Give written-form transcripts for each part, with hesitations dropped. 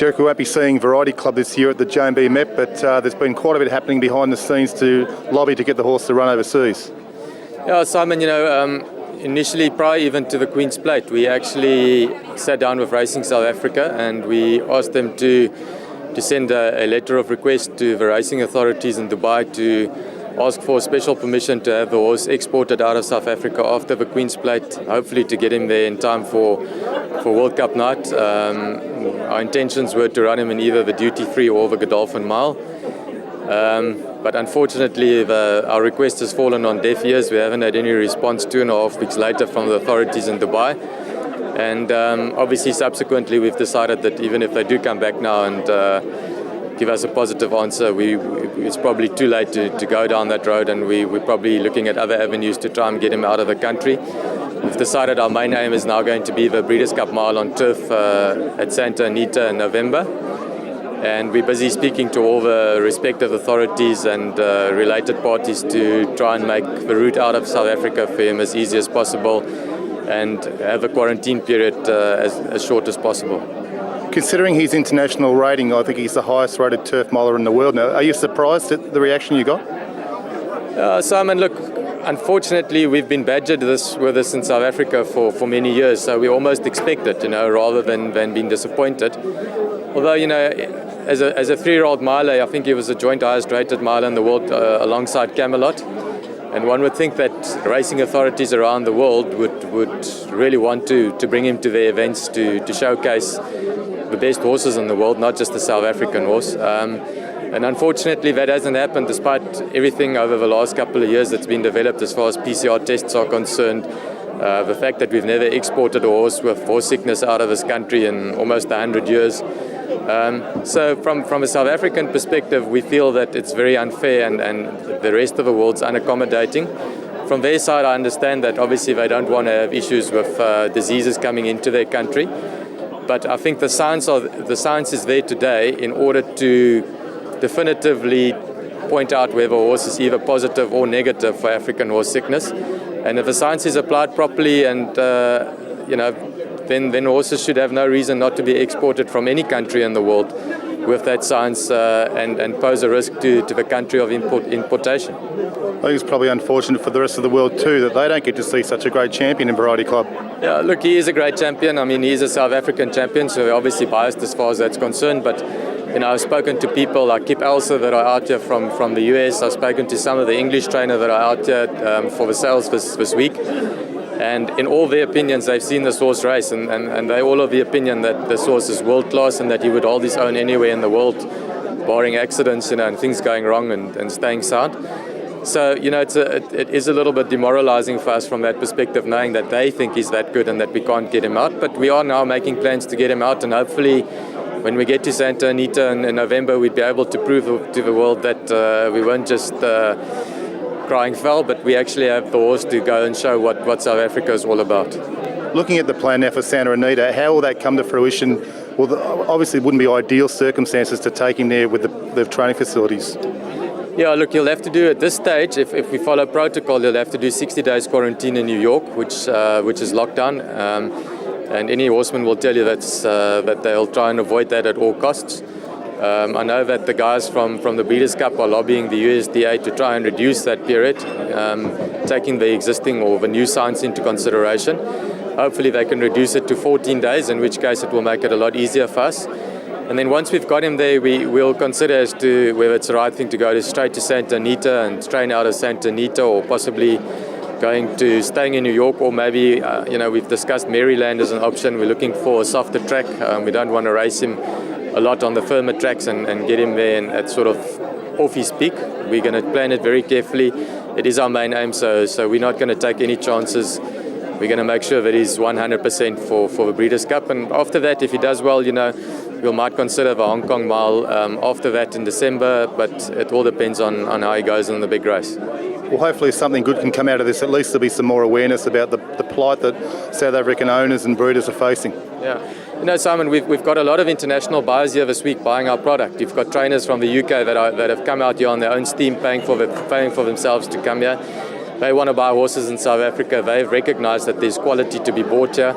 Derek, we won't be seeing Variety Club this year at the J&B Met, but there's been quite a bit happening behind the scenes to lobby to get the horse to run overseas. Yeah, Simon, initially prior even to the Queen's Plate, we actually sat down with Racing South Africa and we asked them to send a letter of request to the racing authorities in Dubai to ask for special permission to have the horse exported out of South Africa after the Queen's Plate, hopefully to get him there in time for World Cup night. Our intentions were to run him in either the duty-free or the Godolphin Mile. But unfortunately, our request has fallen on deaf ears. We haven't had any response 2.5 weeks later from the authorities in Dubai. And obviously, subsequently, we've decided that even if they do come back now and give us a positive answer, it's probably too late to go down that road, and we're probably looking at other avenues to try and get him out of the country. We've decided our main aim is now going to be the Breeders' Cup Mile on turf at Santa Anita in November. And we're busy speaking to all the respective authorities and related parties to try and make the route out of South Africa for him as easy as possible and have a quarantine period as short as possible. Considering his international rating, I think he's the highest rated turf miler in the world now. Are you surprised at the reaction you got? Simon, look, unfortunately we've been badgered with this in South Africa for many years, so we almost expect it, rather than being disappointed. Although, as a 3-year-old miler, I think he was the joint highest rated miler in the world alongside Camelot. And one would think that racing authorities around the world would really want to bring him to their events to showcase the best horses in the world, not just the South African horse. And unfortunately, that hasn't happened despite everything over the last couple of years that's been developed as far as PCR tests are concerned. The fact that we've never exported a horse with horse sickness out of this country in almost 100 years. So from a South African perspective, we feel that it's very unfair and the rest of the world's unaccommodating. From their side, I understand that obviously they don't want to have issues with diseases coming into their country. But I think the science is there today in order to definitively point out whether a horse is either positive or negative for African horse sickness. And if the science is applied properly and, then horses should have no reason not to be exported from any country in the world with that science and pose a risk to the country of importation. I think it's probably unfortunate for the rest of the world too that they don't get to see such a great champion in Variety Club. Yeah, look, he is a great champion. I mean, he's a South African champion, so we're obviously biased as far as that's concerned. But I've spoken to people like Kip Elser that are out here from the US. I've spoken to some of the English trainers that are out here for the sales this week. And in all their opinions, they've seen this horse race, and they all of the opinion that this horse is world class and that he would hold his own anywhere in the world, barring accidents, and things going wrong and staying sound. So, it is a little bit demoralizing for us from that perspective, knowing that they think he's that good and that we can't get him out. But we are now making plans to get him out, and hopefully when we get to Santa Anita in November, we'd be able to prove to the world that we weren't just crying foul, but we actually have the horse to go and show what South Africa is all about. Looking at the plan now for Santa Anita, how will that come to fruition? Well, obviously it wouldn't be ideal circumstances to take him there with the training facilities. Yeah, look, you'll have to do at this stage, if we follow protocol, you'll have to do 60 days quarantine in New York, which is locked down. And any horseman will tell you that they'll try and avoid that at all costs. I know that the guys from the Breeders' Cup are lobbying the USDA to try and reduce that period, taking the existing or the new science into consideration. Hopefully they can reduce it to 14 days, in which case it will make it a lot easier for us. And then once we've got him there, we'll consider as to whether it's the right thing to go straight to Santa Anita and train out of Santa Anita, or possibly staying in New York, or maybe, we've discussed Maryland as an option. We're looking for a softer track. We don't want to race him a lot on the firmer tracks and get him there at sort of off his peak. We're going to plan it very carefully. It is our main aim, so we're not going to take any chances. We're going to make sure that he's 100% for the Breeders' Cup. And after that, if he does well, we might consider the Hong Kong Mile after that in December, but it all depends on how he goes in the big race. Well, hopefully something good can come out of this. At least there'll be some more awareness about the plight that South African owners and breeders are facing. Yeah. Simon, we've got a lot of international buyers here this week buying our product. You've got trainers from the UK that have come out here on their own steam, paying for themselves to come here. They want to buy horses in South Africa. They've recognized that there's quality to be bought here.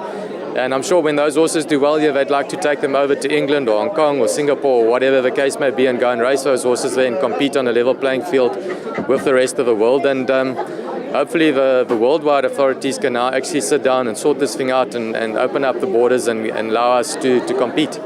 And I'm sure when those horses do well here, they'd like to take them over to England or Hong Kong or Singapore or whatever the case may be and go and race those horses there and compete on a level playing field with the rest of the world. And hopefully the worldwide authorities can now actually sit down and sort this thing out and open up the borders and allow us to compete.